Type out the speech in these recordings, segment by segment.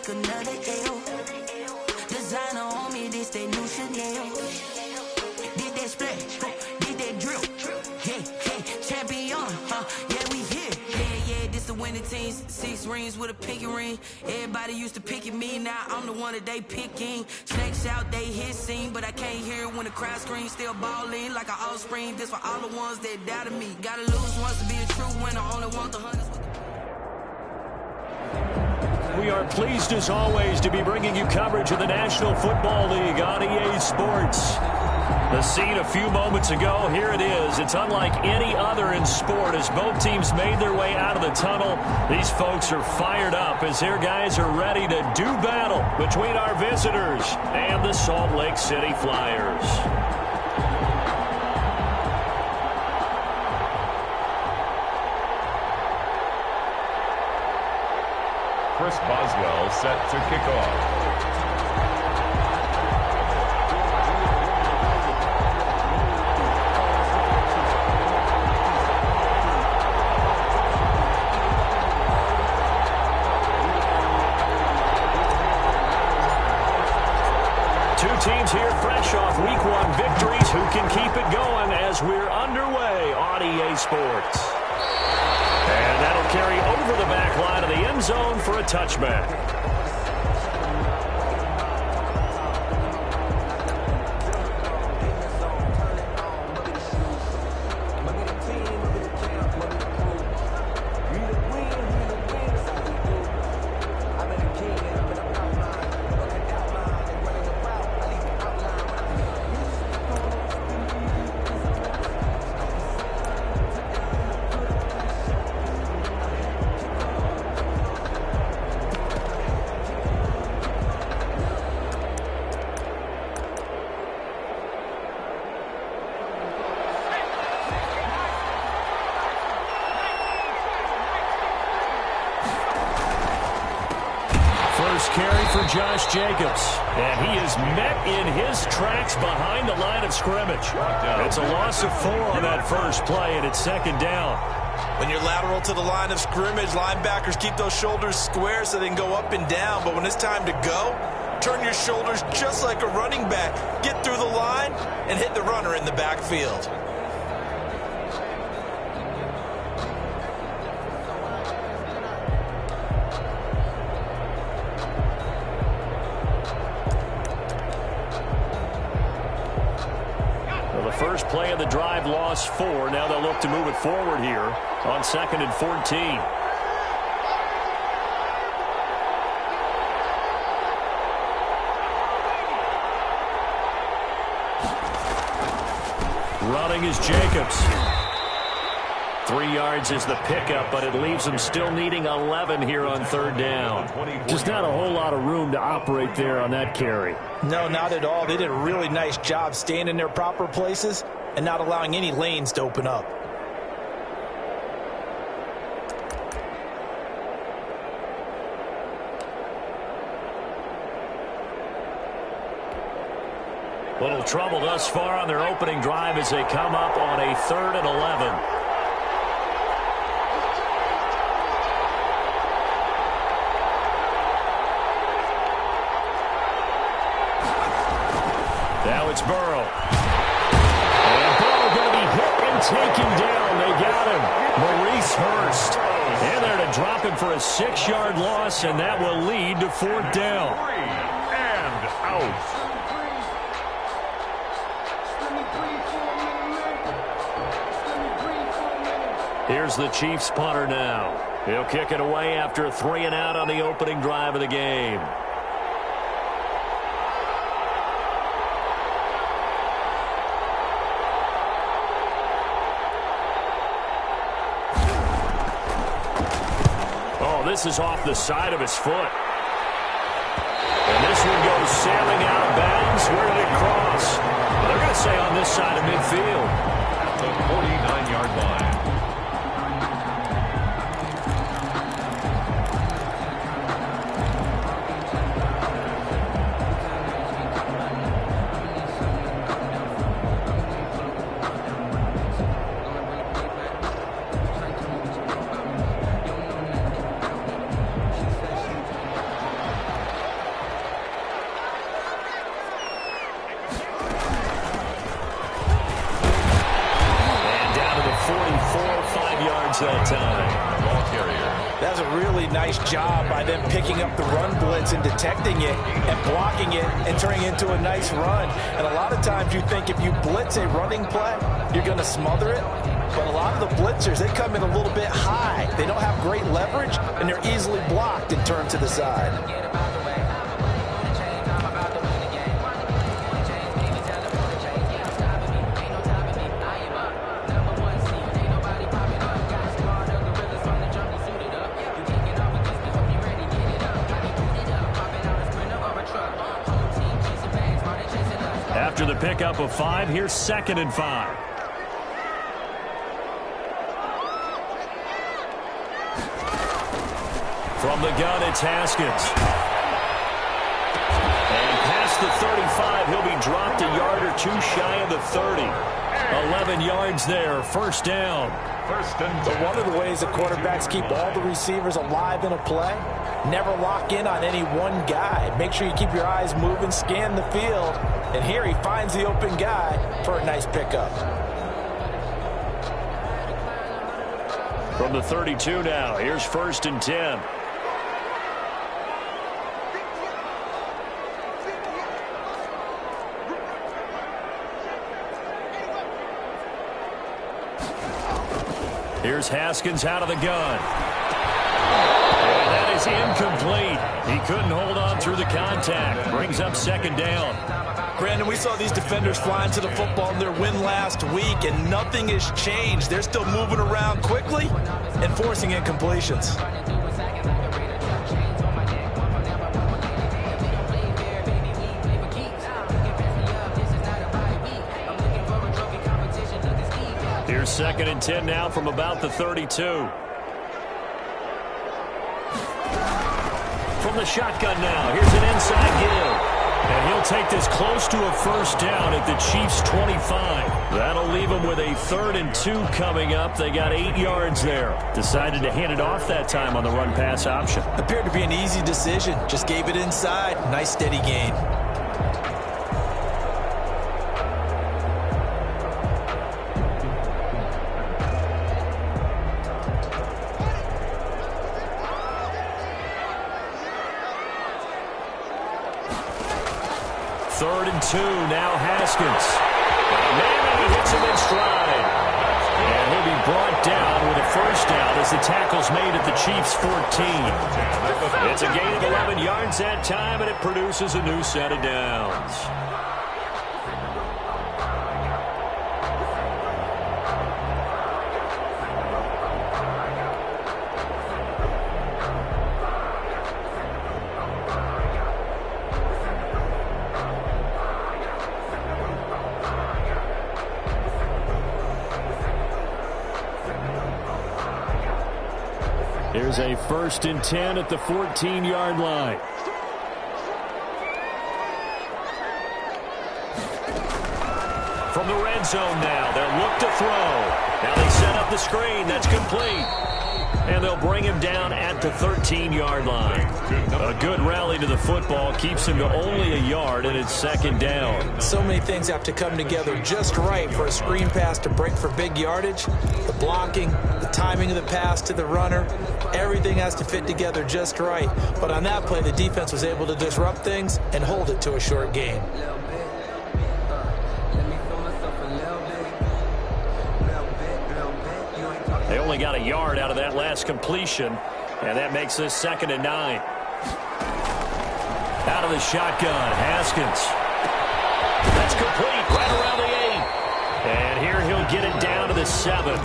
another L. Designer on me, this they new Chanel. Did that splash, did that drill. Yeah, champion, yeah, we here. Yeah, this the winning teams. 6 rings with a pinky ring. Everybody used to pick at me, now I'm the one that they picking. Snakes out, they hit scene, but I can't hear it when the crowd screams. Still balling like an offspring. This for all the ones that doubted me. Gotta lose once to be a true winner. Only want the hunters with the... We are pleased as always to be bringing you coverage of the National Football League on EA Sports. The scene a few moments ago, here it is. It's unlike any other in sport as both teams made their way out of the tunnel. These folks are fired up as their guys are ready to do battle between our visitors and the Salt Lake City Flyers. Chris Boswell set to kick off. Two teams here fresh off Week 1 victories. Who can keep it going as we're underway on EA Sports? And that'll carry over the back line of the end zone for a touchback. Carry for Josh Jacobs, and he is met in his tracks behind the line of scrimmage. It's a loss of 4 on that first play, and it's second down. When you're lateral to the line of scrimmage, linebackers keep those shoulders square so they can go up and down, but when it's time to go, turn your shoulders just like a running back. Get through the line and hit the runner in the backfield. First play of the drive, lost 4. Now they'll look to move it forward here on 2nd and 14. Running is Jacobs. 3 yards is the pickup, but it leaves them still needing 11 here on 3rd down. Just not a whole lot of room to operate there on that carry. No, not at all. They did a really nice job staying in their proper places and not allowing any lanes to open up. Little trouble thus far on their opening drive as they come up on a 3rd and 11. Now it's Burrow. And Burrow going to be hit and taken down. They got him. Maurice Hurst. And they're to drop him for a 6-yard loss, and that will lead to 4th down. 3 and out. Here's the Chiefs punter now. He'll kick it away after a 3 and out on the opening drive of the game. This is off the side of his foot. And this one goes sailing out of bounds. Where did it cross? Well, they're going to say on this side of midfield. At the 49-yard line. yards that time. Ball carrier. That's a really nice job by them picking up the run blitz and detecting it and blocking it and turning it into a nice run. And a lot of times you think if you blitz a running play, you're going to smother it. But a lot of the blitzers, they come in a little bit high. They don't have great leverage, and they're easily blocked and turned to the side. After the pickup of 5, here's 2nd and 5. From the gun, it's Haskins. And past the 35, he'll be dropped a yard or two shy of the 30. 11 yards there, first down. First and 10. So one of the ways the quarterbacks keep all the receivers alive in a play, never lock in on any one guy. Make sure you keep your eyes moving, scan the field. And here he finds the open guy for a nice pickup. From the 32 now, here's 1st and 10. Here's Haskins out of the gun. And that is incomplete. He couldn't hold on through the contact. Brings up 2nd down. Brandon, we saw these defenders flying to the football in their win last week, and nothing has changed. They're still moving around quickly and forcing incompletions. Here's 2nd and 10 now from about the 32. From the shotgun now, here's an inside give. And he'll take this close to a first down at the Chiefs' 25. That'll leave them with a 3rd and 2 coming up. They got 8 yards there. Decided to hand it off that time on the run-pass option. Appeared to be an easy decision. Just gave it inside. Nice steady gain. Third and 2, now Haskins. Maybe he hits him in stride. And he'll be brought down with a first down as the tackle's made at the Chiefs' 14. It's a gain of 11 yards that time, and it produces a new set of downs. Here's a 1st and 10 at the 14-yard line. From the red zone now, they'll look to throw. Now they set up the screen. That's complete. And they'll bring him down at the 13-yard line. A good rally to the football keeps him to only a yard, and it's 2nd down. So many things have to come together just right for a screen pass to break for big yardage. The blocking, the timing of the pass to the runner, everything has to fit together just right. But on that play, the defense was able to disrupt things and hold it to a short gain. They only got a yard out of that last completion, and that makes this 2nd and 9. Out of the shotgun, Haskins. That's complete, right around the 8. And here he'll get it down to the 7.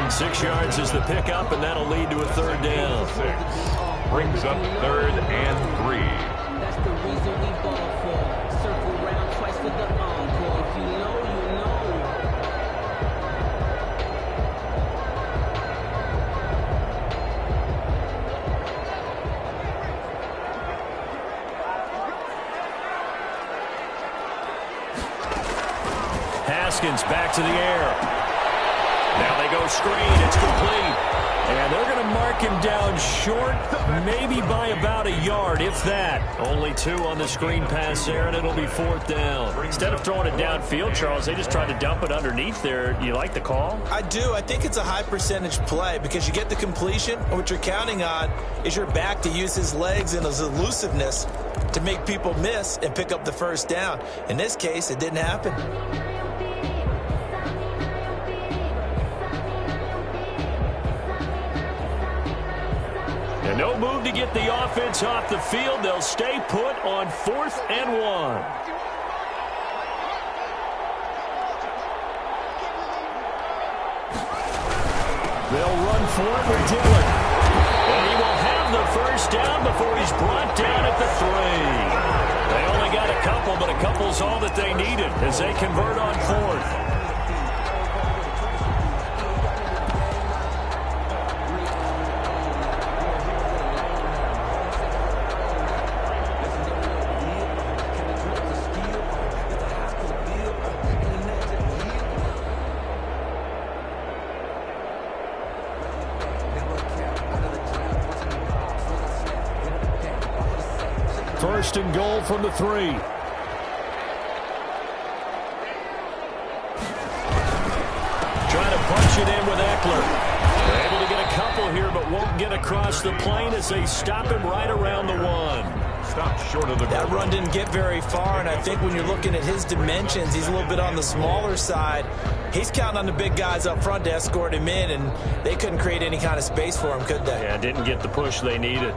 6 yards is the pickup, and that'll lead to a 3rd down. Brings up 3rd and 3. That's the reason we ball for. Circle round twice for the encore. If you know, you know. Haskins back to the air. Now they go screen. It's complete. And they're going to mark him down short, maybe by about a yard, if that. Only 2 on the screen pass there, and it'll be 4th down. Instead of throwing it downfield, Charles, they just tried to dump it underneath there. Do you like the call? I do. I think it's a high percentage play because you get the completion, and what you're counting on is your back to use his legs and his elusiveness to make people miss and pick up the first down. In this case, it didn't happen. And no move to get the offense off the field. They'll stay put on 4th and 1. They'll run for it with Dillon. And he will have the first down before he's brought down at the 3. They only got a couple, but a couple's all that they needed as they convert on 4th. First and goal from the 3. Trying to punch it in with Eckler. They're able to get a couple here, but won't get across the plane as they stop him right around the 1. Stopped short of the goal. That run didn't get very far, and I think when you're looking at his dimensions, he's a little bit on the smaller side. He's counting on the big guys up front to escort him in, and they couldn't create any kind of space for him, could they? Yeah, didn't get the push they needed.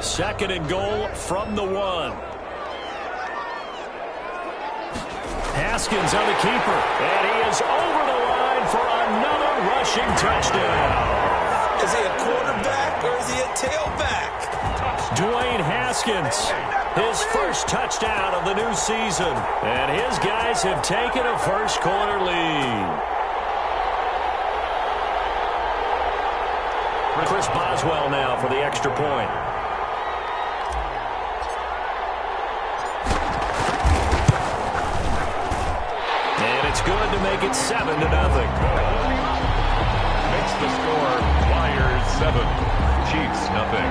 Second and goal from the 1. Haskins on the keeper, and he is over the line for another rushing touchdown. Is he a quarterback or is he a tailback? Dwayne Haskins, his first touchdown of the new season, and his guys have taken a first-quarter lead. Chris Boswell now for the extra point. It's good to make it 7-0. Makes the score Flyers 7, Chiefs nothing.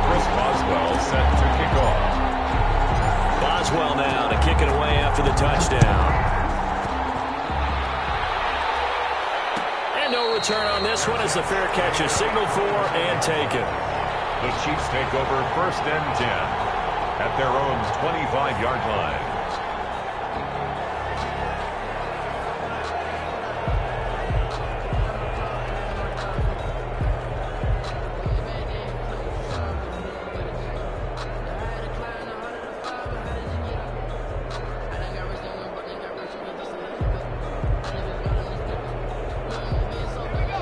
Chris Boswell set to kick off. Boswell now to kick it away after the touchdown. And no return on this one as the fair catch is signaled for and taken. The Chiefs take over 1st and 10. At their own 25-yard line.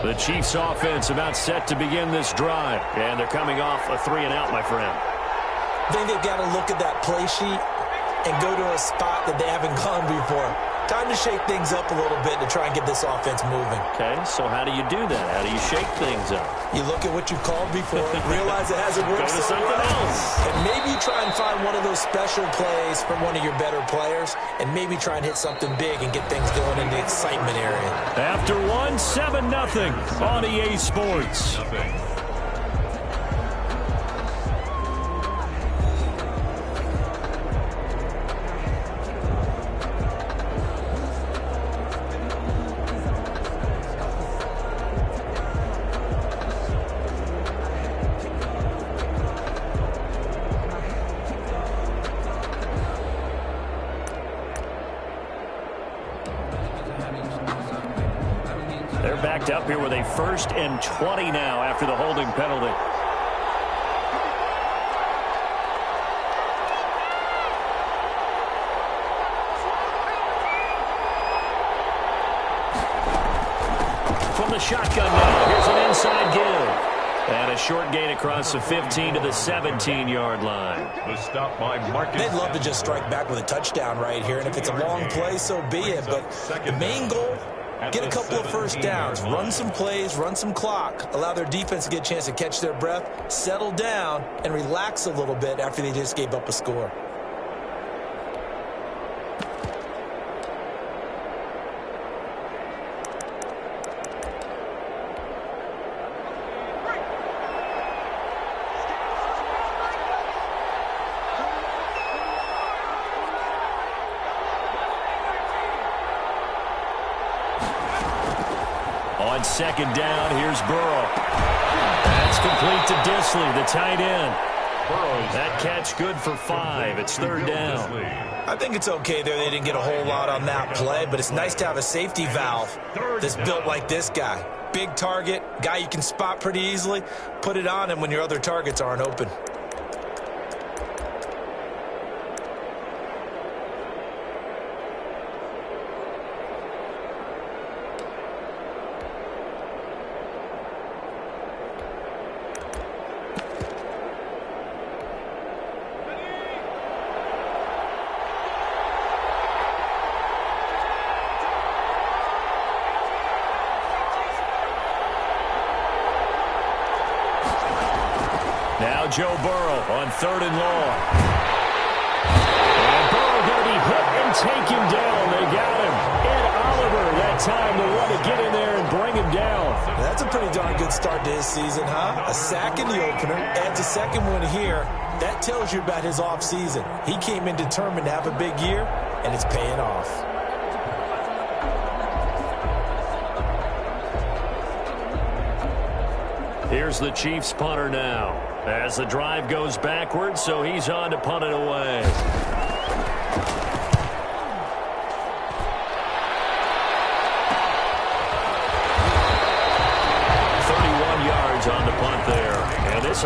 The Chiefs offense about set to begin this drive. And they're coming off a 3-and-out, my friend. I think they've got to look at that play sheet and go to a spot that they haven't gone before. Time to shake things up a little bit to try and get this offense moving. Okay, so how do you do that? How do you shake things up? You look at what you've called before, realize it hasn't worked Go to so something well, else. and maybe try and find one of those special plays from one of your better players, and maybe try and hit something big and get things going in the excitement area. After 7-0 on EA Sports. They're backed up here with a 1st and 20 now after the holding penalty. From the shotgun now, here's an inside give. And a short gain across the 15 to the 17-yard line. The stop by Marcus. They'd love to just strike back with a touchdown right here, and if it's a long play, so be it. But the main goal Get a couple of first downs, run some plays, run some clock, allow their defense to get a chance to catch their breath, settle down, and relax a little bit after they just gave up a score. On second down, here's Burrow. That's complete to Disley, the tight end. That catch good for 5. It's third down. I think it's okay there. They didn't get a whole lot on that play, but it's nice to have a safety valve that's built like this guy. Big target, guy you can spot pretty easily. Put it on him when your other targets aren't open. Now Joe Burrow on 3rd and long. And Burrow going to be hit and taken down. They got him. Ed Oliver that time the one to get in there and bring him down. That's a pretty darn good start to his season, huh? A sack in the opener, adds a second one here. That tells you about his offseason. He came in determined to have a big year, and it's paying off. Here's the Chiefs punter now. As the drive goes backwards, so he's on to punt it away. 31 yards on the punt there. And this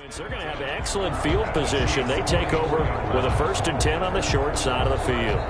They're going to have excellent field position. They take over with a 1st and 10 on the short side of the field.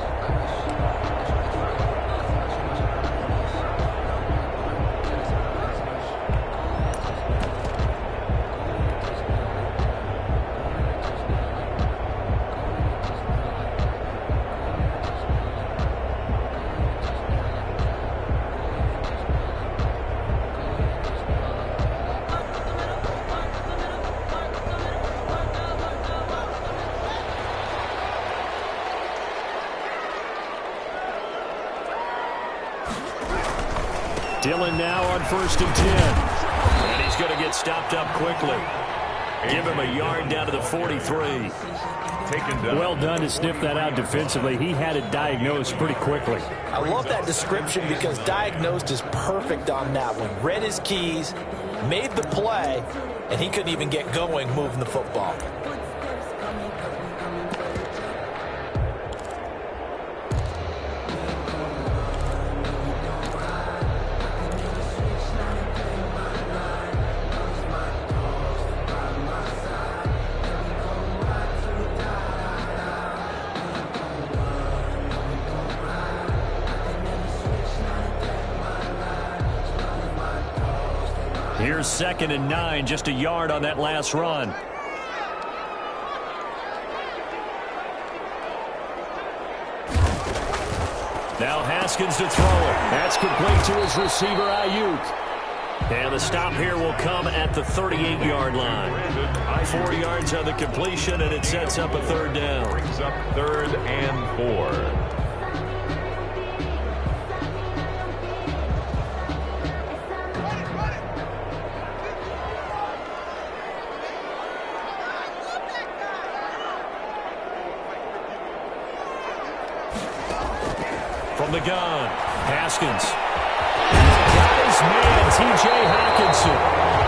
Dillon now on 1st and 10. And he's going to get stopped up quickly. Give him a yard down to the 43. Well done to sniff that out defensively. He had it diagnosed pretty quickly. I love that description because diagnosed is perfect on that one. Read his keys, made the play, and he couldn't even get going moving the football. Here's 2nd and 9, just a yard on that last run. Now Haskins to throw it. That's complete to his receiver, Ayuk. And the stop here will come at the 38-yard line. 4 yards on the completion, and it sets up a 3rd down. Brings up 3rd and 4. From the gun, Haskins. Got his man, T.J. Hawkinson.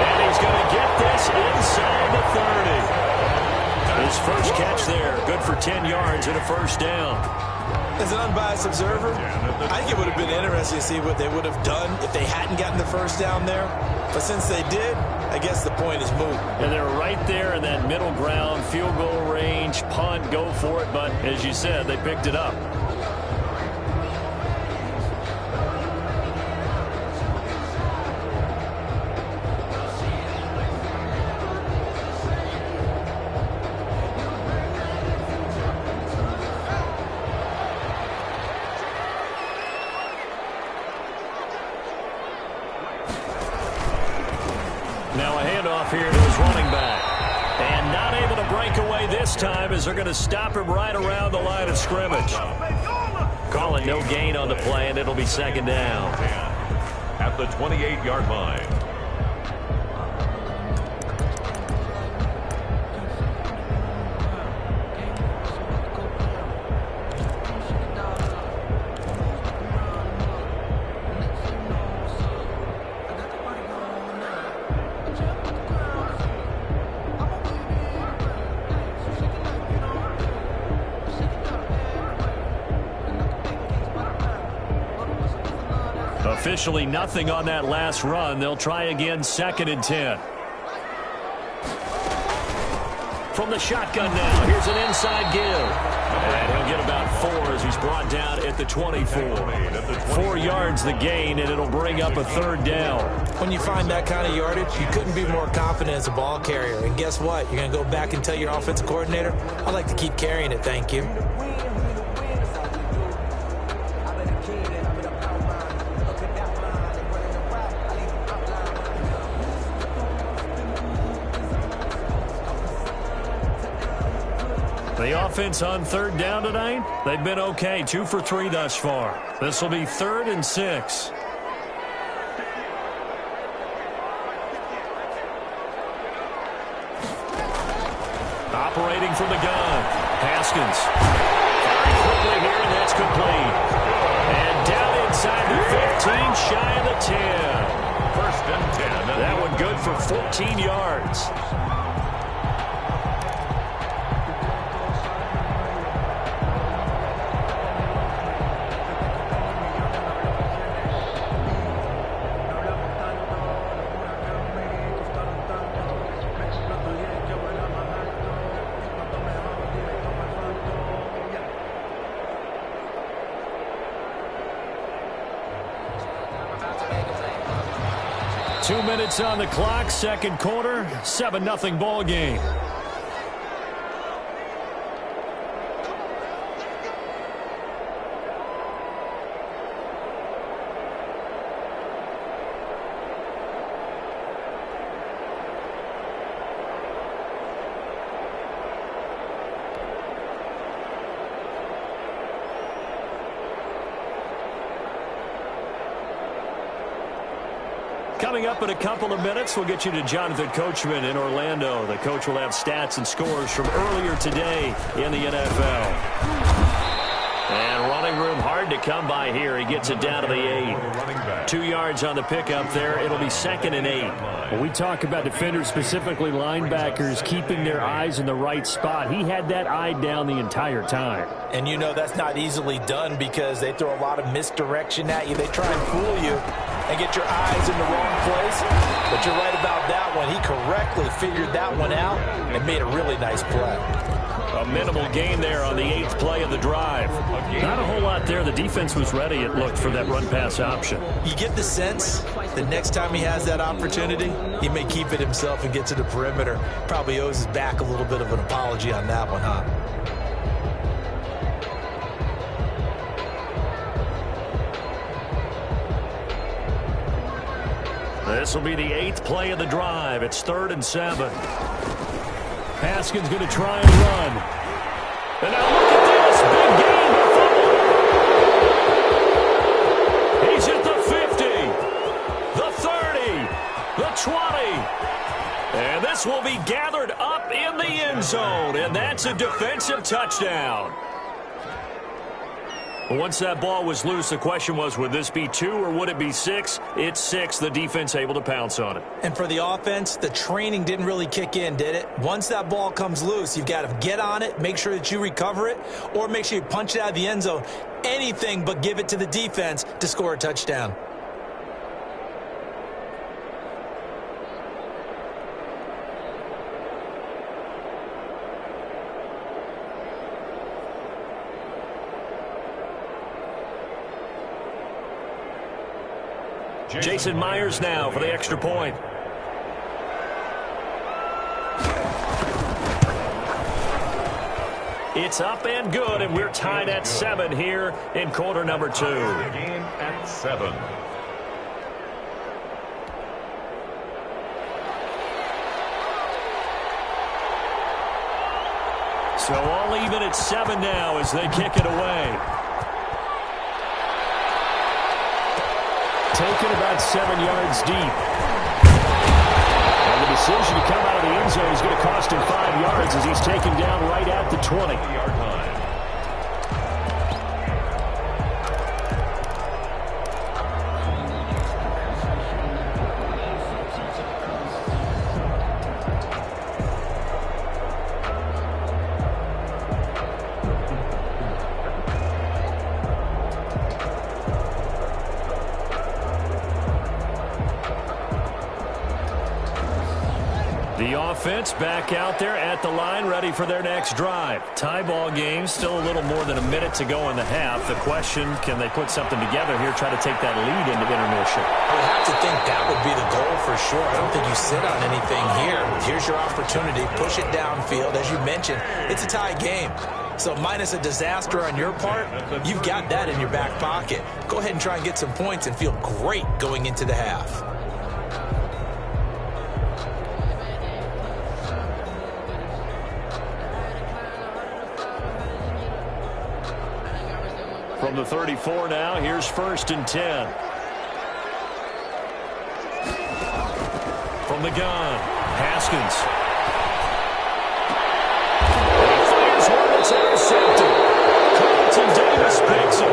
And he's going to get this inside the 30. His first catch there, good for 10 yards and a 1st down. As an unbiased observer, I think it would have been interesting to see what they would have done if they hadn't gotten the 1st down there. But since they did, I guess the point is moot. And they're right there in that middle ground, field goal range, punt, go for it. But as you said, they picked it up. Now a handoff here to his running back. And not able to break away this time as they're going to stop him right around the line of scrimmage. Calling no gain on the play, and it'll be 2nd down. At the 28-yard line. Officially nothing on that last run. They'll try again, 2nd and 10. From the shotgun now, here's an inside give. And he'll get about 4 as he's brought down at the 24. 4 yards the gain, and it'll bring up a 3rd down. When you find that kind of yardage, you couldn't be more confident as a ball carrier. And guess what? You're going to go back and tell your offensive coordinator, I'd like to keep carrying it, thank you. The offense on 3rd down tonight, they've been okay. 2 for 3 thus far. This will be 3rd and 6. Operating from the gun, Haskins. Firing quickly here, and that's complete. And down inside the 15, shy of the 10. 1st and 10. That one good for 14 yards. 2 minutes on the clock, second quarter, 7-0 ball game. Coming up in a couple of minutes, we'll get you to Jonathan Coachman in Orlando. The coach will have stats and scores from earlier today in the NFL. And running room hard to come by here. He gets it down to the 8. 2 yards on the pickup there. It'll be 2nd and 8. When we talk about defenders, specifically linebackers, keeping their eyes in the right spot, he had that eye down the entire time. And you know that's not easily done because they throw a lot of misdirection at you. They try and fool you and get your eyes in the wrong place. But you're right about that one. He correctly figured that one out and made a really nice play. A minimal gain there on the 8th play of the drive. Not a whole lot there. The defense was ready, it looked, for that run-pass option. You get the sense that next time he has that opportunity, he may keep it himself and get to the perimeter. Probably owes his back a little bit of an apology on that one, huh? This will be the 8th play of the drive. It's 3rd and 7. Haskins going to try and run. And now look at this. Big gain. He's at the 50, the 30, the 20. And this will be gathered up in the end zone. And that's a defensive touchdown. Once that ball was loose, the question was, would this be 2 or would it be 6? It's 6. The defense able to pounce on it. And for the offense, the training didn't really kick in, did it? Once that ball comes loose, you've got to get on it, make sure that you recover it, or make sure you punch it out of the end zone. Anything but give it to the defense to score a touchdown. Jason Myers now for the extra point. It's up and good, and we're tied at 7 here in quarter number 2. The game at 7. So all even at 7 now as they kick it away. Taken about 7 yards deep. And the decision to come out of the end zone is going to cost him 5 yards as he's taken down right at the 20-yard line. Offense back out there at the line, ready for their next drive. Tie ball game, still a little more than a minute to go in the half. The question, can they put something together here, try to take that lead into intermission? I would have to think that would be the goal for sure. I don't think you sit on anything here. Here's your opportunity. Push it downfield. As you mentioned, it's a tie game. So minus a disaster on your part, you've got that in your back pocket. Go ahead and try and get some points and feel great going into the half. From the 34 now, here's 1st and 10. From the gun, Haskins. He fires one that's intercepted. Carlton Davis picks him.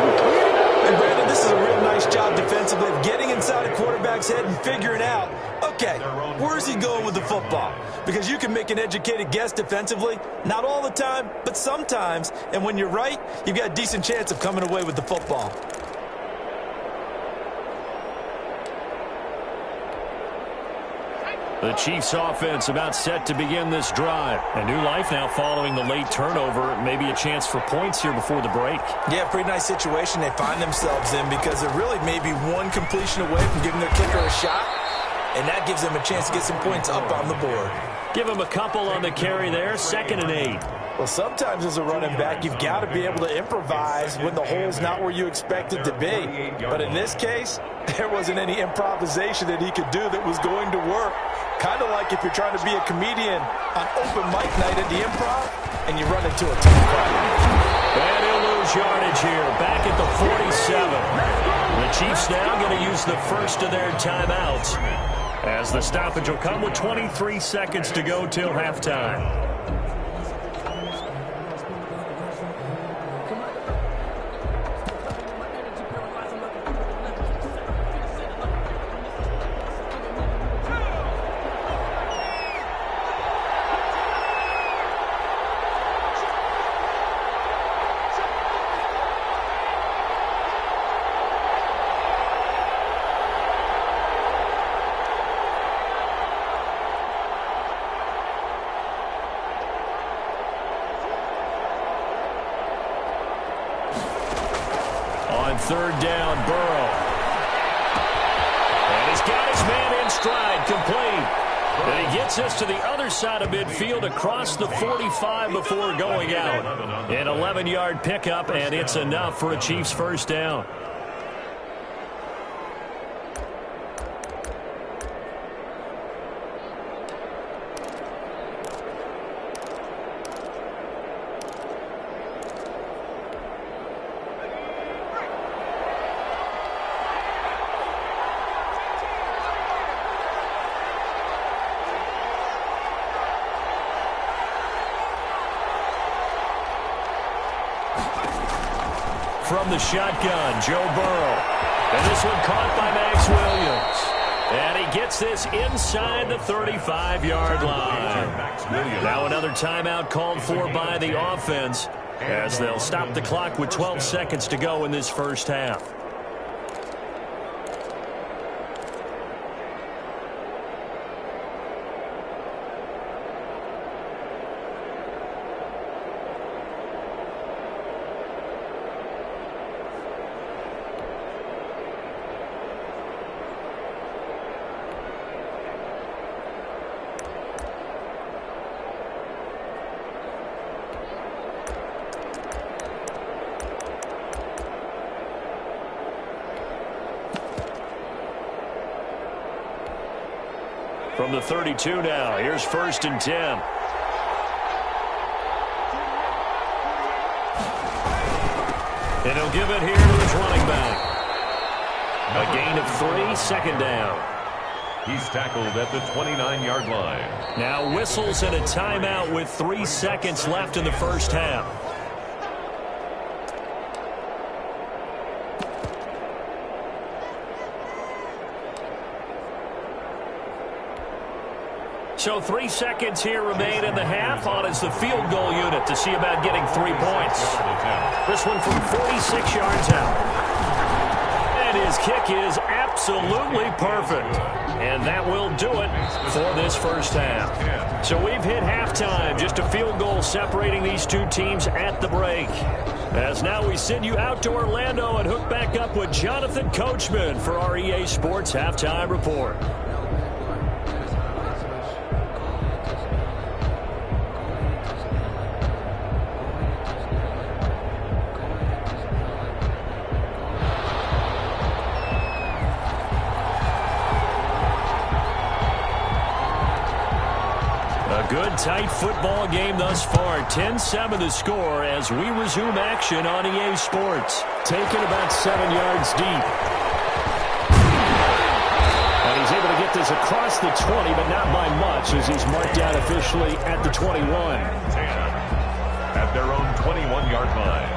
And Brandon, this is a real nice job defensively of getting inside a quarterback's head and figuring out, okay, where's he going with the football? Because you can make an educated guess defensively, not all the time, but sometimes. And when you're right, you've got a decent chance of coming away with the football. The Chiefs offense about set to begin this drive. A new life now following the late turnover. Maybe a chance for points here before the break. Yeah, pretty nice situation they find themselves in because they're really maybe one completion away from giving their kicker a shot. and that gives them a chance to get some points up on the board. Give him a couple on the carry there, 2nd and 8. Well, sometimes as a running back, you've got to be able to improvise when the hole's not where you expect it to be. But in this case, there wasn't any improvisation that he could do that was going to work. Kind of like if you're trying to be a comedian on open mic night at the Improv and you run into a tough fight. And he'll lose yardage here, back at the 47. The Chiefs now going to use the first of their timeouts, as the stoppage will come with 23 seconds to go till halftime. Third down, Burrow. And he's got his man in stride, complete. And he gets us to the other side of midfield across the 45 before going out. An 11-yard pickup, and it's enough for a Chiefs first down. From the shotgun, Joe Burrow. And this one caught by Max Williams. And he gets this inside the 35-yard line. Now another timeout called for by the offense, as they'll stop the clock with 12 seconds to go in this first half. From the 32 now, here's 1st and 10. And he'll give it here to his running back. A gain of 3, 2nd down. He's tackled at the 29-yard line. Now whistles and a timeout with 3 seconds left in the first half. So 3 seconds here remain in the half. On is the field goal unit to see about getting 3 points. This one from 46 yards out. And his kick is absolutely perfect. And that will do it for this first half. So we've hit halftime. Just a field goal separating these two teams at the break. As now we send you out to Orlando and hook back up with Jonathan Coachman for our EA Sports Halftime Report. Good, tight football game thus far. 10-7 the score as we resume action on EA Sports. Taken about 7 yards deep. And he's able to get this across the 20, but not by much, as he's marked out officially at the 21. At their own 21-yard line.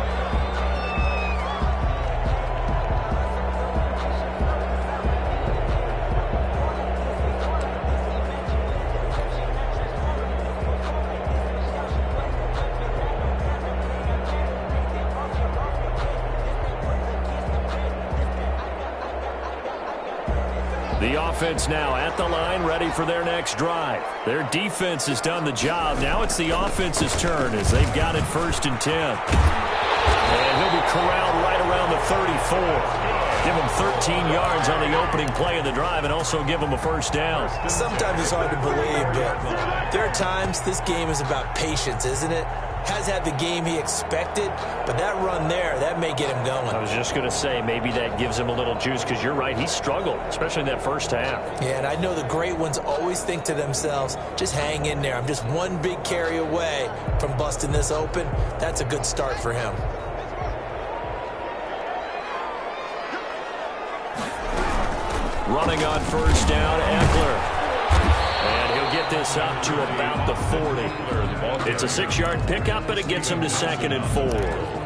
The offense now at the line, ready for their next drive. Their defense has done the job. Now it's the offense's turn as they've got it 1st and 10. And he'll be corralled right around the 34. Give them 13 yards on the opening play of the drive and also give them a first down. Sometimes it's hard to believe, but there are times this game is about patience, isn't it? Has had the game he expected, but that run there, that may get him going. I was just going to say, maybe that gives him a little juice, because you're right, he struggled, especially in that first half. Yeah, and I know the great ones always think to themselves, just hang in there. I'm just one big carry away from busting this open. That's a good start for him. Running on first down, Eckler. And he'll get this up to about the 40. It's a 6-yard pickup, and it gets him to 2nd and 4.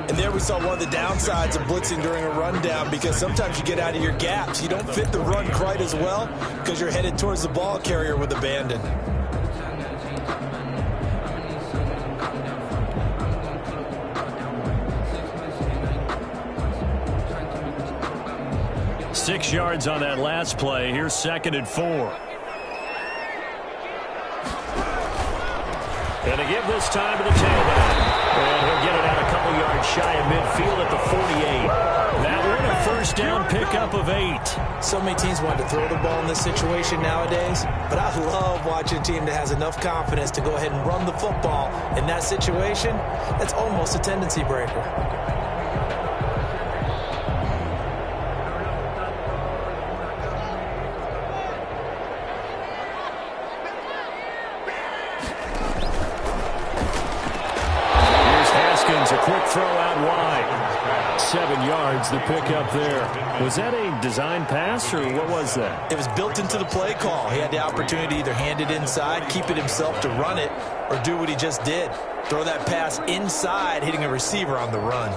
And there we saw one of the downsides of blitzing during a rundown, because sometimes you get out of your gaps. You don't fit the run quite as well because you're headed towards the ball carrier with abandon. Six yards on that last play. Here's 2nd and 4. And to give this time to the tailback. And he'll get it out a couple yards shy of midfield at the 48. That one a first down pickup of 8. So many teams want to throw the ball in this situation nowadays, but I love watching a team that has enough confidence to go ahead and run the football in that situation. That's almost a tendency breaker. A quick throw out wide. 7 yards, the pickup there. Was that a design pass, or what was that? It was built into the play call. He had the opportunity to either hand it inside, keep it himself to run it, or do what he just did. Throw that pass inside, hitting a receiver on the run.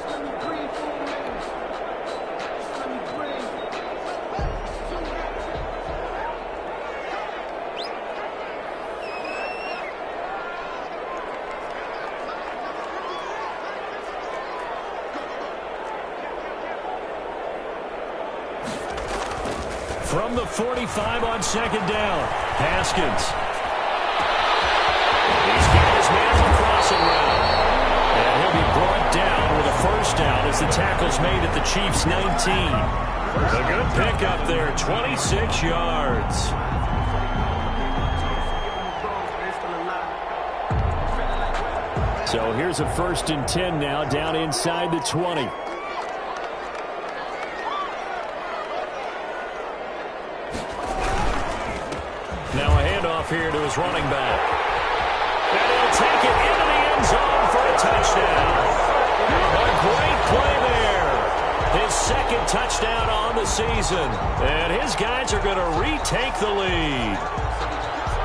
From the 45 on 2nd down, Haskins. He's got his man on the crossing route. And he'll be brought down with a first down as the tackle's made at the Chiefs' 19. A good pickup there, 26 yards. So here's a 1st and 10 now, down inside the 20. Now a handoff here to his running back. And he'll take it into the end zone for a touchdown. A great play there. His 2nd touchdown on the season. And his guys are going to retake the lead.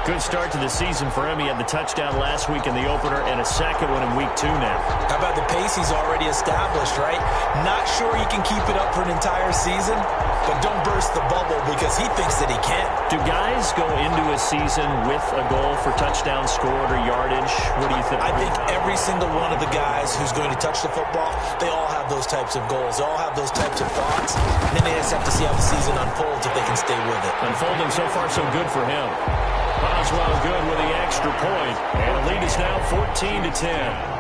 Good start to the season for him. He had the touchdown last week in the opener and a 2nd one in week 2 now. How about the pace he's already established, right? Not sure he can keep it up for an entire season, but don't burst the bubble because he thinks that he can. Do guys go into a season with a goal for touchdown scored or yardage? What do you think? I think every single one of the guys who's going to touch the football, they all have those types of goals. They all have those types of thoughts. And then they just have to see how the season unfolds if they can stay with it. Unfolding so far so good for him. Boswell good with the extra point. And the lead is now 14-10.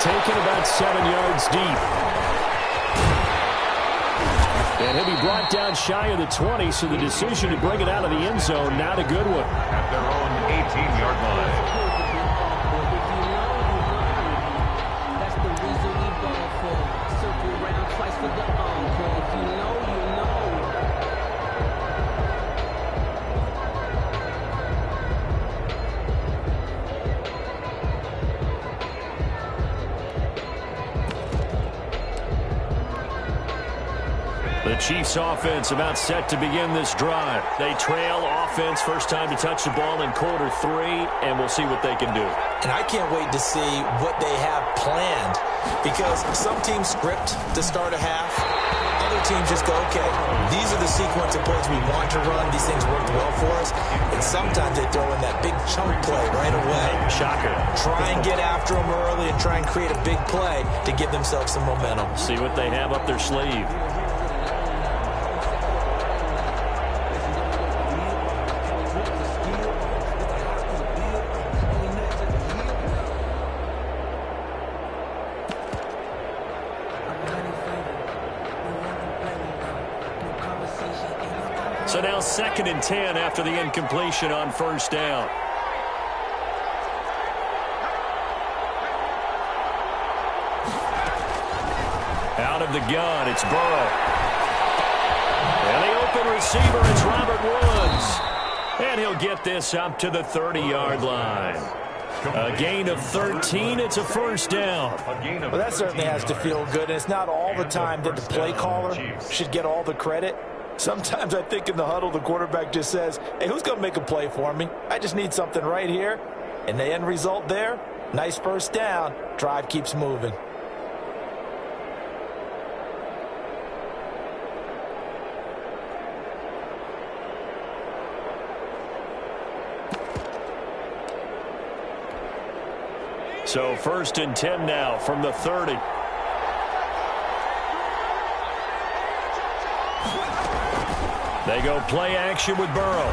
Taken about 7 yards deep. And he'll be brought down shy of the 20, so the decision to bring it out of the end zone, not a good one. At their own 18-yard line. That's the reason we ball for. Circle around twice for the encore. If you know, you know. The Chiefs offense about set to begin this drive. They trail offense, first time to touch the ball in quarter 3, and we'll see what they can do. And I can't wait to see what they have planned, because some teams script to start a half. Other teams just go, okay, these are the sequence of plays we want to run. These things worked well for us. And sometimes they throw in that big chunk play right away. Shocker. Try and get after them early and try and create a big play to give themselves some momentum. See what they have up their sleeve. So now 2nd and 10 after the incompletion on first down. Out of the gun, it's Burrow. And the open receiver, it's Robert Woods. And he'll get this up to the 30-yard line. A gain of 13, it's a first down. Well, that certainly has to feel good. And it's not all the time that the play caller should get all the credit. Sometimes I think in the huddle, the quarterback just says, hey, who's going to make a play for me? I just need something right here. And the end result there, nice first down. Drive keeps moving. So 1st and 10 now from the 30. They go play action with Burrow.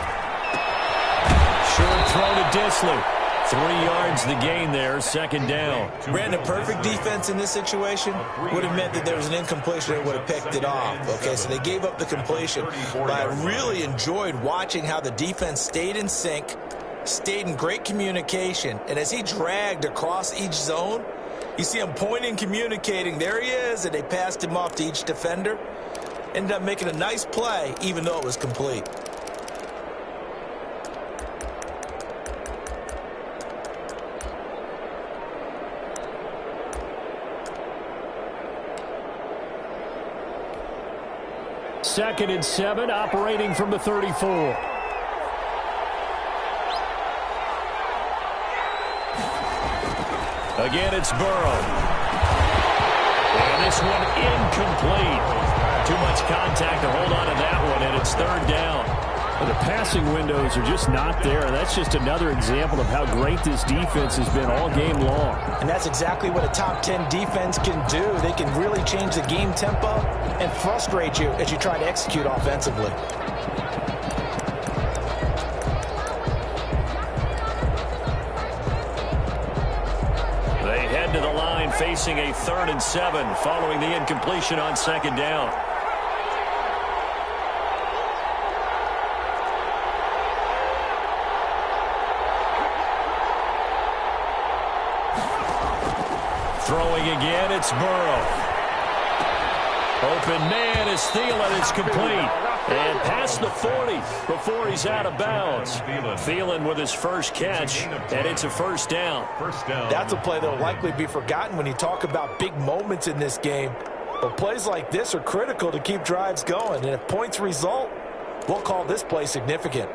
Short throw to Disley. 3 yards the gain there, 2nd down. Brandon, perfect defense in this situation would have meant that there was an incompletion that would have picked it off. Okay, so they gave up the completion. But I really enjoyed watching how the defense stayed in sync, stayed in great communication, and as he dragged across each zone, you see him pointing, communicating. There he is, and they passed him off to each defender. Ended up making a nice play, even though it was complete. Second and 7, operating from the 34. Again, it's Burrow. And this one incomplete. Too much contact to hold on to that one, and it's 3rd down. Well, the passing windows are just not there. That's just another example of how great this defense has been all game long. And that's exactly what a top 10 defense can do. They can really change the game tempo and frustrate you as you try to execute offensively. They head to the line facing a 3rd and 7 following the incompletion on 2nd down. Throwing again, it's Burrow. Open man is Thielen. It's complete. And past the 40 before he's out of bounds. Thielen with his first catch, and it's a first down. That's a play that will likely be forgotten when you talk about big moments in this game. But plays like this are critical to keep drives going. And if points result, we'll call this play significant.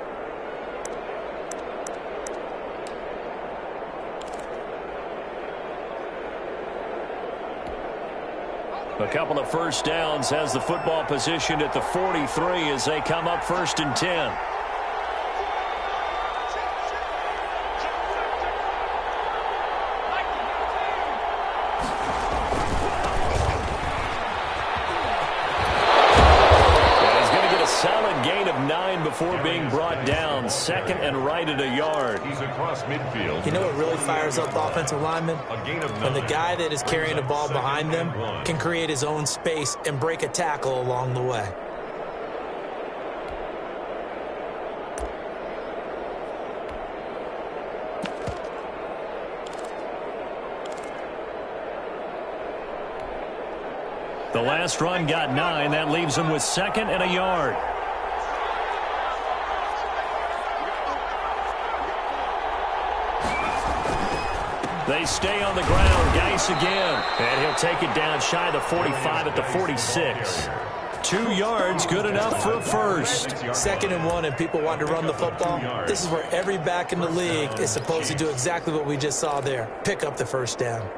A couple of first downs has the football positioned at the 43 as they come up 1st and 10. Before being brought down, 2nd and right at a yard. He's across midfield. You know what really fires up offensive linemen? When the guy that is carrying the ball behind them can create his own space and break a tackle along the way. The last run got 9. That leaves him with 2nd and a yard. They stay on the ground. Geis again. And he'll take it down shy of the 45 at the 46. 2 yards, good enough for a first. 2nd and 1, and people want to run the football. This is where every back in the league is supposed to do exactly what we just saw there. Pick up the first down.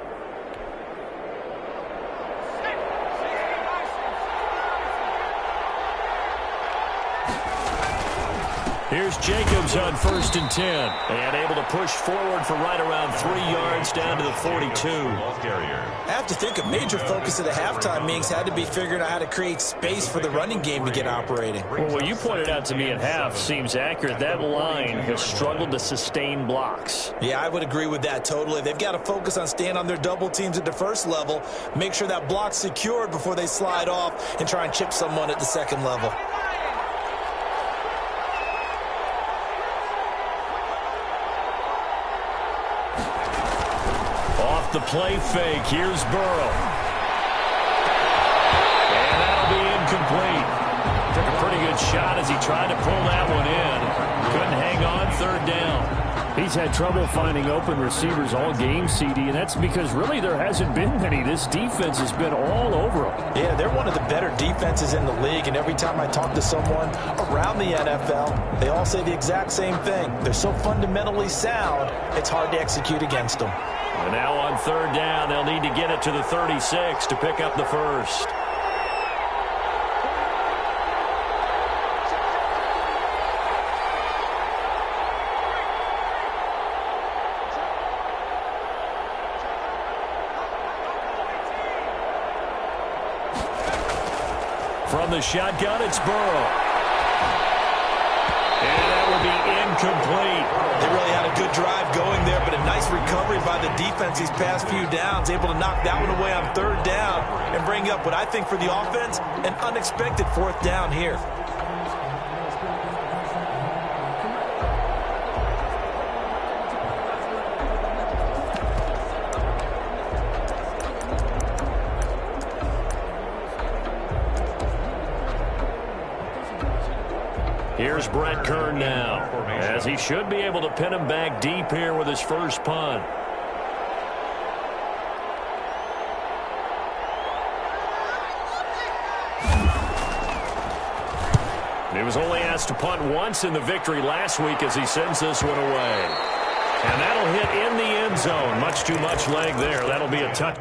Here's Jacobs on 1st and 10. And able to push forward for right around 3 yards down to the 42. I have to think a major focus of the halftime meetings had to be figuring out how to create space for the running game to get operating. Well, what you pointed out to me at half seems accurate. That line has struggled to sustain blocks. Yeah, I would agree with that totally. They've got to focus on staying on their double teams at the first level, make sure that block's secured before they slide off and try and chip someone at the second level. The play fake. Here's Burrow. And that'll be incomplete. Took a pretty good shot as he tried to pull that one in. Couldn't hang on 3rd down. He's had trouble finding open receivers all game, CD, and that's because really there hasn't been many. This defense has been all over them. Yeah, they're one of the better defenses in the league, and every time I talk to someone around the NFL, they all say the exact same thing. They're so fundamentally sound, it's hard to execute against them. And now on 3rd down, they'll need to get it to the 36 to pick up the first. From the shotgun, it's Burrow. And that will be incomplete. They really had a good drive going there, but a nice recovery by the defense these past few downs, able to knock that one away on 3rd down and bring up what I think for the offense, an unexpected 4th down here. Here's Brett Kern now, as he should be able to pin him back deep here with his first punt. He was only asked to punt once in the victory last week as he sends this one away. And that'll hit in the end zone. Much too much leg there. That'll be a touch.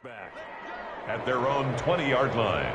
Back. At their own 20-yard line.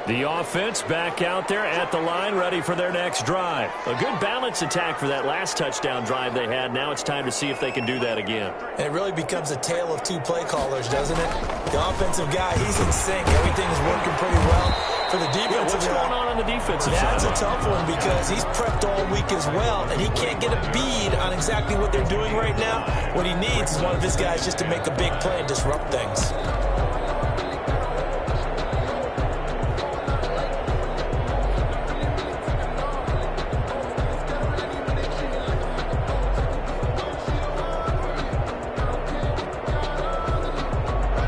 The offense back out there at the line, ready for their next drive. A good balance attack for that last touchdown drive they had. Now it's time to see if they can do that again. And it really becomes a tale of two play callers, doesn't it? The offensive guy, he's in sync. Everything's working pretty well. For the defensive what's going on the defensive side? That's a tough one because he's prepped all week as well, and he can't get a bead on exactly what they're doing right now. What he needs is one of his guys just to make a big play and disrupt things.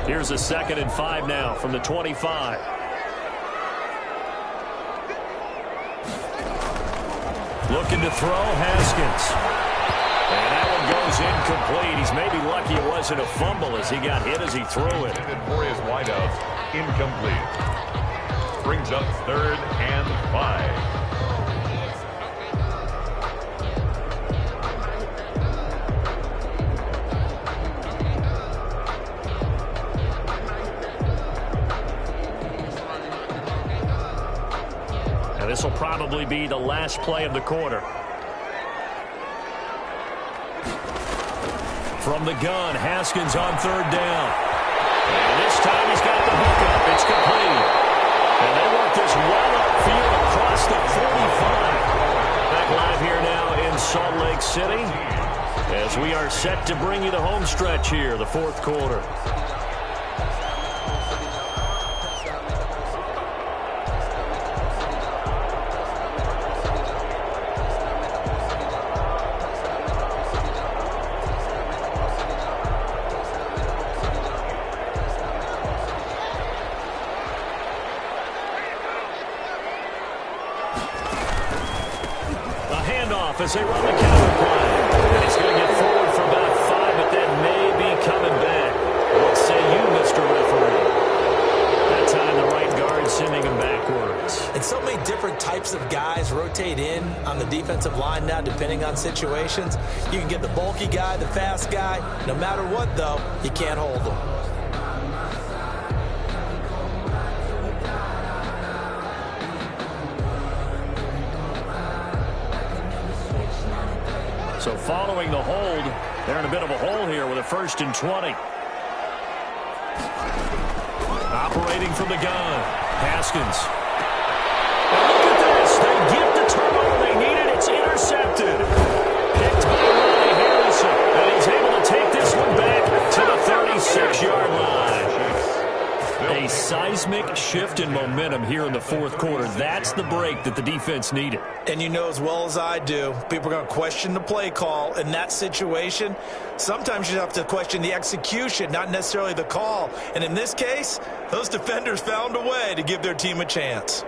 Here's a 2nd and 5 now from the 25. Looking to throw, Haskins. And that one goes incomplete. He's maybe lucky it wasn't a fumble as he got hit as he threw it. For his wideout, incomplete. Brings up 3rd and 5. This will probably be the last play of the quarter. From the gun, Haskins on 3rd down. And this time he's got the hookup. It's complete. And they work this well upfield across the 45. Back live here now in Salt Lake City as we are set to bring you the home stretch here, the 4th quarter. As they run the counter play. And he's going to get forward for about 5, but then maybe coming back. What say you, Mr. Referee? That time the right guard sending him backwards. And so many different types of guys rotate in on the defensive line now depending on situations. You can get the bulky guy, the fast guy. No matter what, though, you can't hold them. So following the hold, they're in a bit of a hole here with a 1st and 20. Operating from the gun, Haskins. And look at this. They get the turnover they needed. It's intercepted. Picked by Ronnie Harrison. And he's able to take this one back to the 36-yard line. A seismic shift in momentum here in the 4th quarter. That's the break that the defense needed. And you know as well as I do, people are going to question the play call in that situation. Sometimes you have to question the execution, not necessarily the call. And in this case, those defenders found a way to give their team a chance.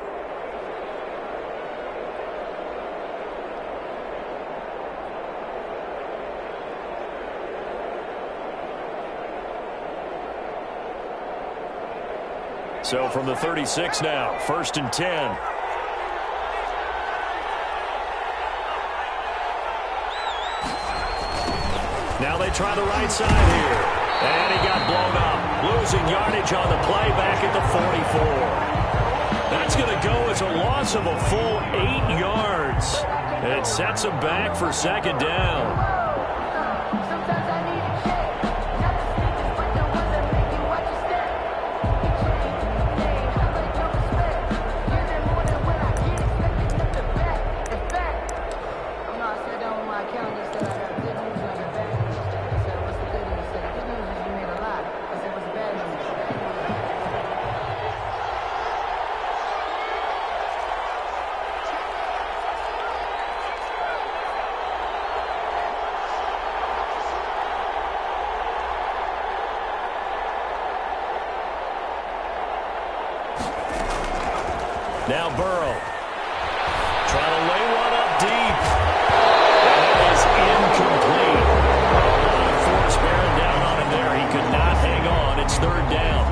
So from the 36 now, 1st and 10. Now they try the right side here. And he got blown up. Losing yardage on the play back at the 44. That's going to go as a loss of a full 8 yards. And it sets him back for 2nd down. Now Burrow. Trying to lay one up deep. And that is incomplete. A lot of force bearing down on him there. He could not hang on. It's third down.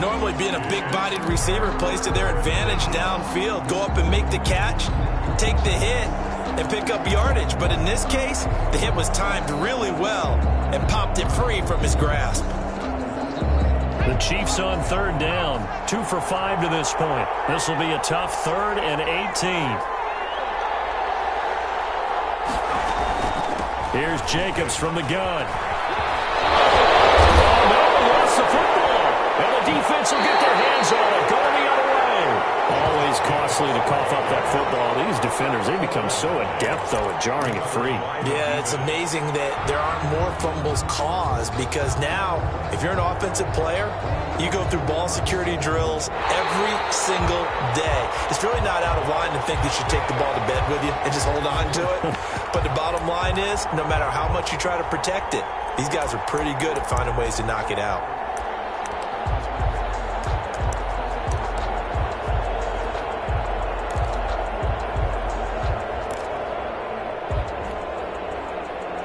Normally being a big-bodied receiver plays to their advantage downfield. Go up and make the catch, take the hit, and pick up yardage. But in this case, the hit was timed really well and popped it free from his grasp. The Chiefs on third down. 2 for 5 to this point. This will be a tough 3rd and 18. Here's Jacobs from the gun. Oh, no, he lost the football. And the defense will get their hands on it. Going the other way. Always costly to cough up that football. These defenders, they become so adept, though, at jarring it free. Yeah, it's amazing that there aren't more fumbles caused because now, if you're an offensive player, you go through ball security drills every single day. It's really not out of line to think you should take the ball to bed with you and just hold on to it. But the bottom line is, no matter how much you try to protect it, these guys are pretty good at finding ways to knock it out.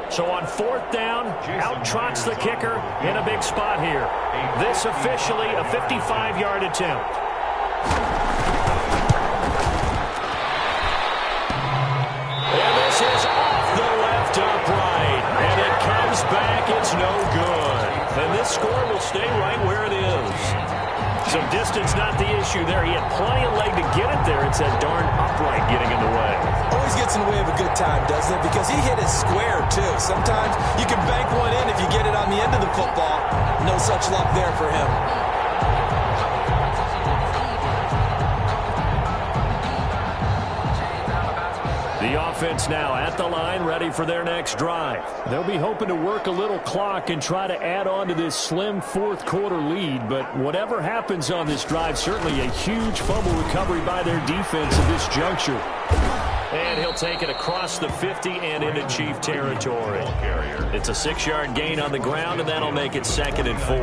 So on fourth down, out trots the kicker in a big spot here. This officially a 55-yard attempt. And this is off the left upright. And it comes back. It's no good. And this score will stay right where it is. So distance not the issue there. He had plenty of leg to get it there. It's that darn upright getting in the way. Always gets in the way of a good time, doesn't it? Because he hit it square, too. Sometimes you can bank one in if you get it on the end of the football. No such luck there for him. The offense now at the line, ready for their next drive. They'll be hoping to work a little clock and try to add on to this slim fourth-quarter lead. But whatever happens on this drive, certainly a huge fumble recovery by their defense at this juncture. And he'll take it across the 50 and into Chief territory. It's a 6-yard gain on the ground, and that'll make it 2nd and 4.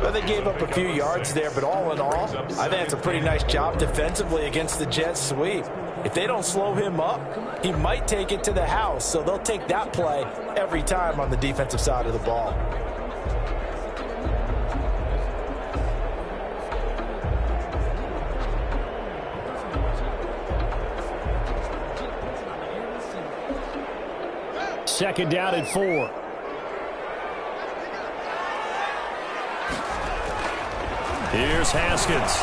Well, they gave up a few yards there, but all in all, I think it's a pretty nice job defensively against the Jets sweep. If they don't slow him up, he might take it to the house, so they'll take that play every time on the defensive side of the ball. Second down and 4. Here's Haskins.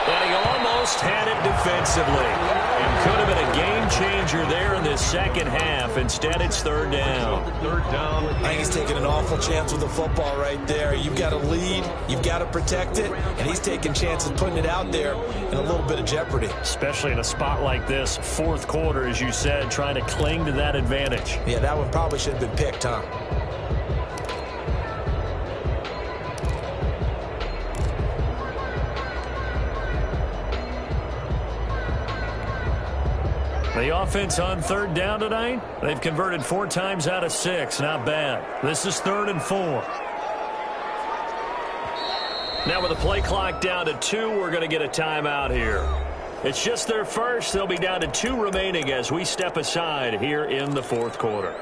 And he almost had it defensively. And could have been a game changer there in this second half. Instead, it's third down. I think he's taking an awful chance with the football right there. You've got to lead. You've got to protect it. And he's taking chances putting it out there in a little bit of jeopardy. Especially in a spot like this, fourth quarter, as you said, trying to cling to that advantage. Yeah, that one probably should have been picked, huh? The offense on third down tonight, they've converted 4 times out of 6. Not bad. This is 3rd and 4. Now with the play clock down to 2, we're going to get a timeout here. It's just their first. They'll be down to 2 remaining as we step aside here in the fourth quarter.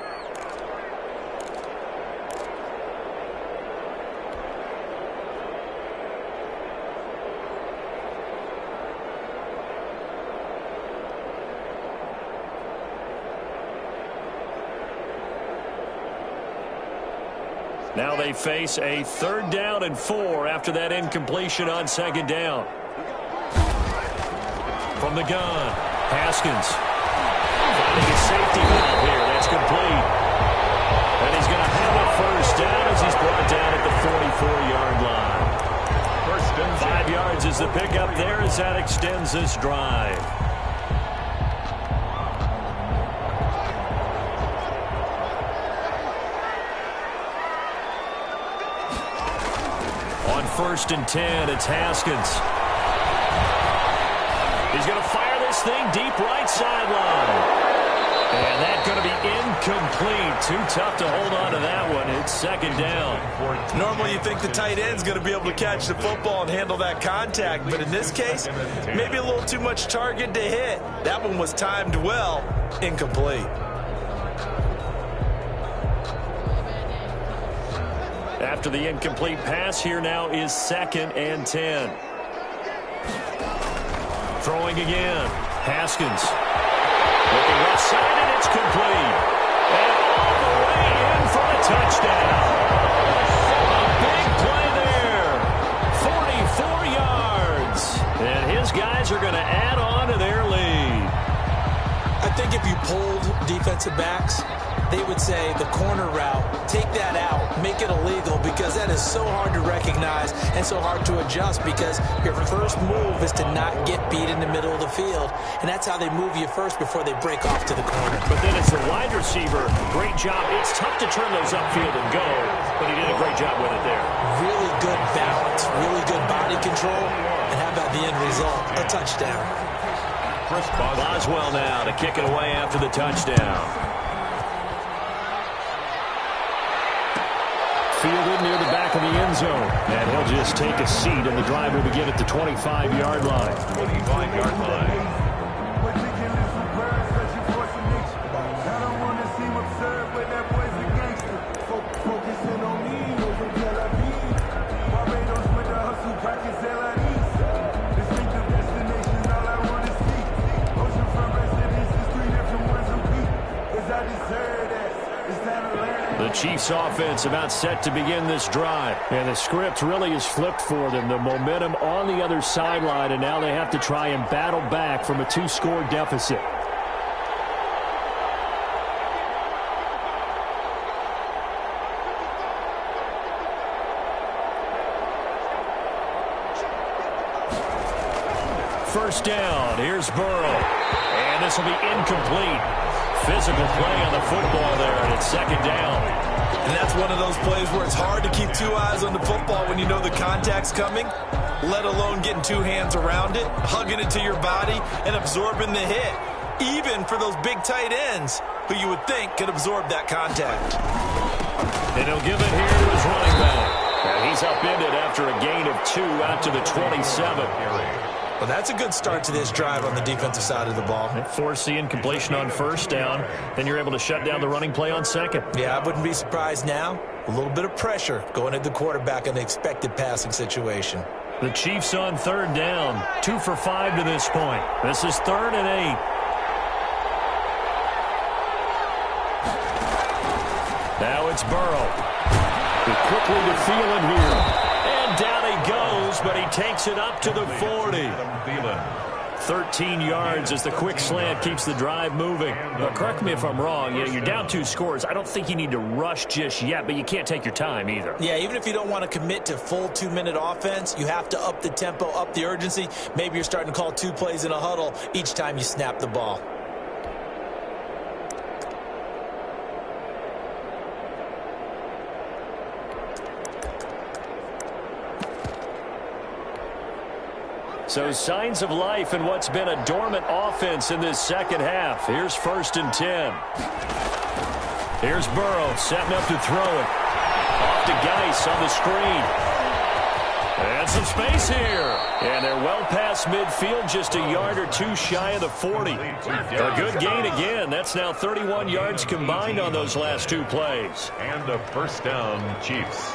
Now they face a 3rd down and 4 after that incompletion on 2nd down. From the gun, Haskins finding a safety valve here. That's complete. And he's going to have a first down as he's brought down at the 44-yard line. 5 yards is the pickup there as that extends this drive. On 1st and 10, it's Haskins. He's going to fire this thing deep right sideline. And that's going to be incomplete. Too tough to hold on to that one. It's second down. Normally you think the tight end's going to be able to catch the football and handle that contact, but in this case, maybe a little too much target to hit. That one was timed well. Incomplete. After the incomplete pass, here now is 2nd and 10. Throwing again. Haskins. Looking left side, and it's complete. And all the way in for the touchdown. A big play there. 44 yards. And his guys are going to add on to their lead. I think if you pulled defensive backs, they would say the corner route, take that out, make it illegal, because that is so hard to recognize and so hard to adjust, because your first move is to not get beat in the middle of the field, and that's how they move you first before they break off to the corner. But then it's the wide receiver. Great job. It's tough to turn those upfield and go, but he did a great job with it there. Really good balance, really good body control, and how about the end result? A touchdown. Boswell now to kick it away after the touchdown. Fielded near the back of the end zone. And he'll just take a seat, and the drive will begin at the 25-yard line. 25-yard line. The Chiefs offense about set to begin this drive. And the script really is flipped for them. The momentum on the other sideline, and now they have to try and battle back from a 2-score deficit. First down. Here's Burrow. And this will be incomplete. Physical play on the football there, and it's second down. And that's one of those plays where it's hard to keep two eyes on the football when you know the contact's coming, let alone getting two hands around it, hugging it to your body, and absorbing the hit, even for those big tight ends who you would think could absorb that contact. And he'll give it here to his running back. And he's upended after a gain of 2 out to the 27. Well, that's a good start to this drive on the defensive side of the ball. Force the incompletion on first down. Then you're able to shut down the running play on second. Yeah, I wouldn't be surprised now. A little bit of pressure going at the quarterback in the expected passing situation. The Chiefs on third down. 2 for 5 to this point. This is 3rd and 8. Now it's Burrow. Quickly to Thielen here. And down he goes, but he takes it up to the 40. 13 yards as the quick slant keeps the drive moving. But correct me if I'm wrong. You're down 2 scores. I don't think you need to rush just yet, but you can't take your time either. Yeah, even if you don't want to commit to full 2-minute offense, you have to up the tempo, up the urgency. Maybe you're starting to call 2 plays in a huddle each time you snap the ball. So signs of life in what's been a dormant offense in this second half. Here's 1st and 10. Here's Burrow setting up to throw it. Off to Geis on the screen. And some space here. And they're well past midfield, just a yard or 2 shy of the 40. A good gain again. That's now 31 yards combined on those last 2 plays. And a first down, Chiefs.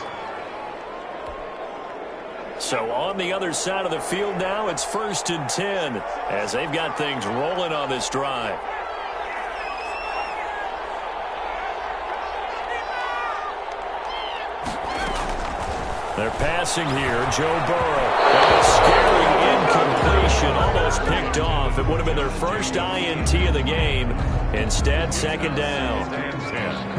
So on the other side of the field now, it's 1st and 10 as they've got things rolling on this drive. They're passing here. Joe Burrow. And a scary incompletion, almost picked off. It would have been their first INT of the game. Instead, second down.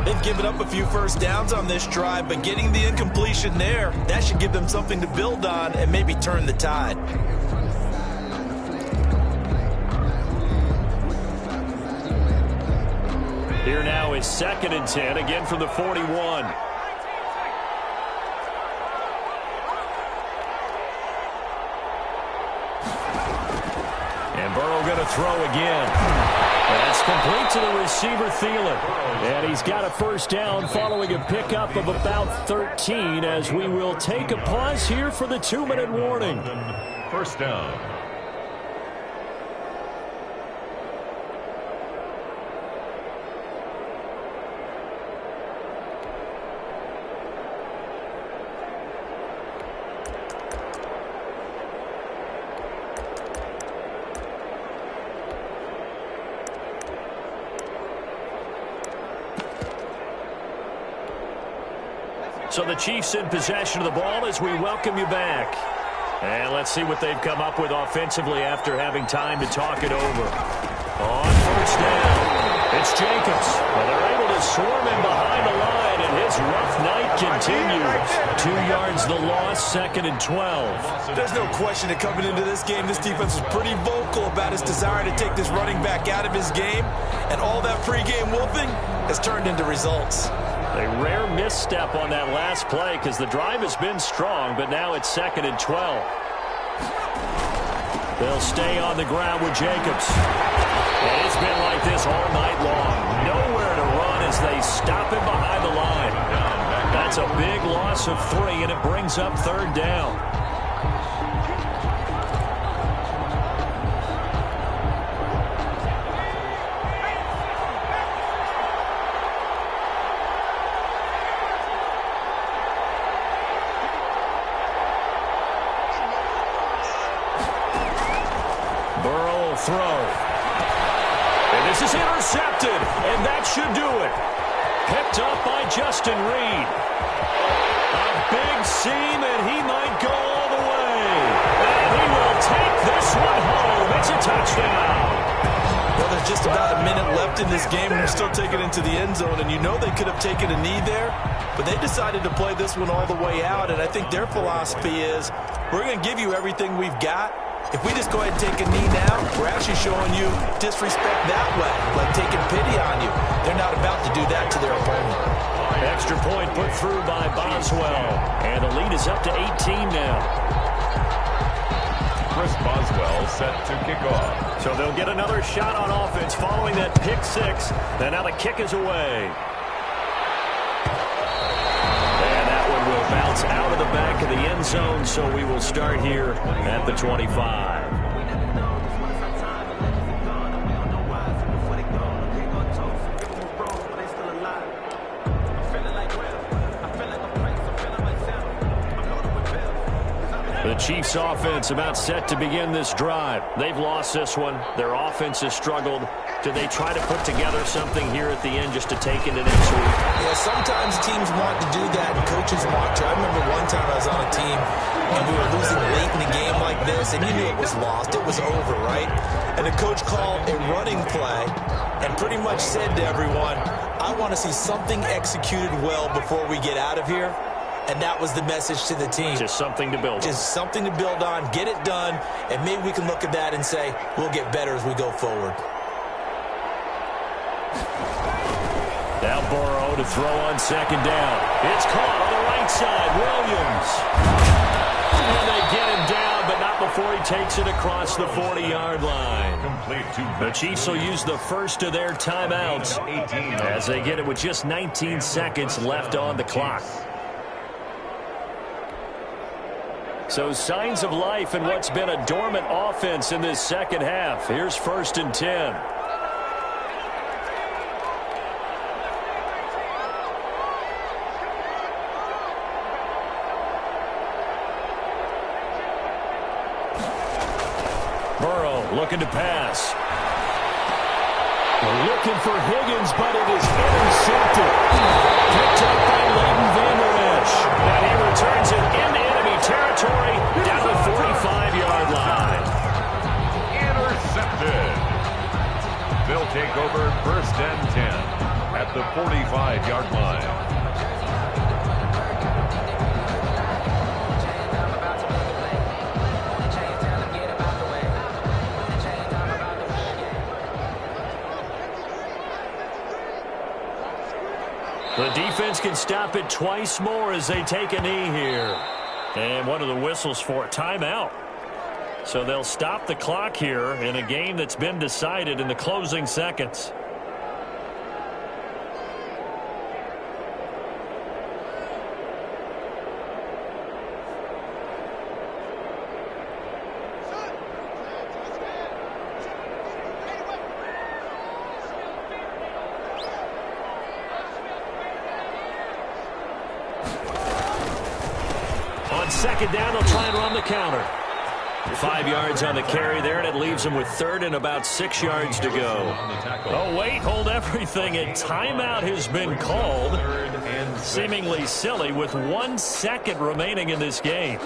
They've given up a few first downs on this drive, but getting the incompletion there, that should give them something to build on and maybe turn the tide. Here now is 2nd and 10, again from the 41. And Burrow going to throw again. That's complete to the receiver, Thielen. And he's got a first down following a pickup of about 13 as we will take a pause here for the 2-minute warning. First down. So the Chiefs in possession of the ball as we welcome you back. And let's see what they've come up with offensively after having time to talk it over. On first down, it's Jacobs. Well, they're able to swarm him behind the line, and his rough night continues. 2 yards the loss, 2nd and 12. There's no question that coming into this game, this defense was pretty vocal about his desire to take this running back out of his game, and all that pregame wolfing has turned into results. A rare misstep on that last play because the drive has been strong, but now it's 2nd and 12. They'll stay on the ground with Jacobs. And it's been like this all night long. Nowhere to run as they stop him behind the line. That's a big loss of 3, and it brings up 3rd down. Throw. And this is intercepted, and that should do it. Picked up by Justin Reed. A big seam, and he might go all the way. And he will take this one home. It's a touchdown. Well, there's just about a minute left in this game, and they're still taking it into the end zone. And you know they could have taken a knee there, but they decided to play this one all the way out. And I think their philosophy is, we're going to give you everything we've got. If we just go ahead and take a knee now, we're actually showing you disrespect that way, like taking pity on you. They're not about to do that to their opponent. Extra point put through by Boswell. And the lead is up to 18 now. Chris Boswell set to kick off. So they'll get another shot on offense following that pick 6. And now the kick is away. Bounce out of the back of the end zone, so we will start here at the 25. The Chiefs offense about set to begin this drive. They've lost this one. Their offense has struggled. Do they try to put together something here at the end just to take it in next week? Yeah, sometimes teams want to do that, and coaches want to. I remember one time I was on a team, and we were losing late in the game like this, and you knew it was lost. It was over, right? And the coach called a running play and pretty much said to everyone, I want to see something executed well before we get out of here. And that was the message to the team. Just something to build on. Just something to build on, get it done, and maybe we can look at that and say, we'll get better as we go forward. Now Burrow to throw on 2nd down. It's caught on the right side. Williams. And they get him down, but not before he takes it across the 40-yard line. The Chiefs will use the first of their timeouts as they get it with just 19 seconds left on the clock. So signs of life in what's been a dormant offense in this second half. Here's 1st and 10. Burrow looking to pass. Looking for Higgins, but it is intercepted. Picked up by Leighton Vander Esch. And he returns it into enemy territory down the 45-yard line. Intercepted. They'll take over 1st and 10 at the 45-yard line. The defense can stop it twice more as they take a knee here. And one of the whistles for a timeout. So they'll stop the clock here in a game that's been decided in the closing seconds. On second down, they'll try and run the counter. 5 yards on the carry there, and it leaves them with third and about 6 yards to go. Oh, wait, hold everything. A timeout has been called. Seemingly silly with 1 second remaining in this game.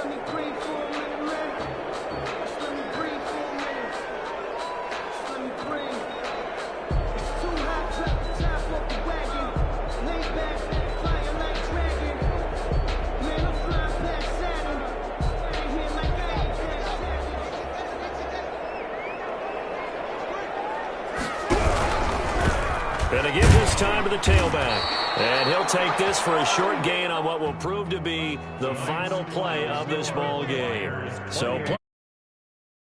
Gonna give this time to the tailback. And he'll take this for a short gain on what will prove to be the final play of this ball game. So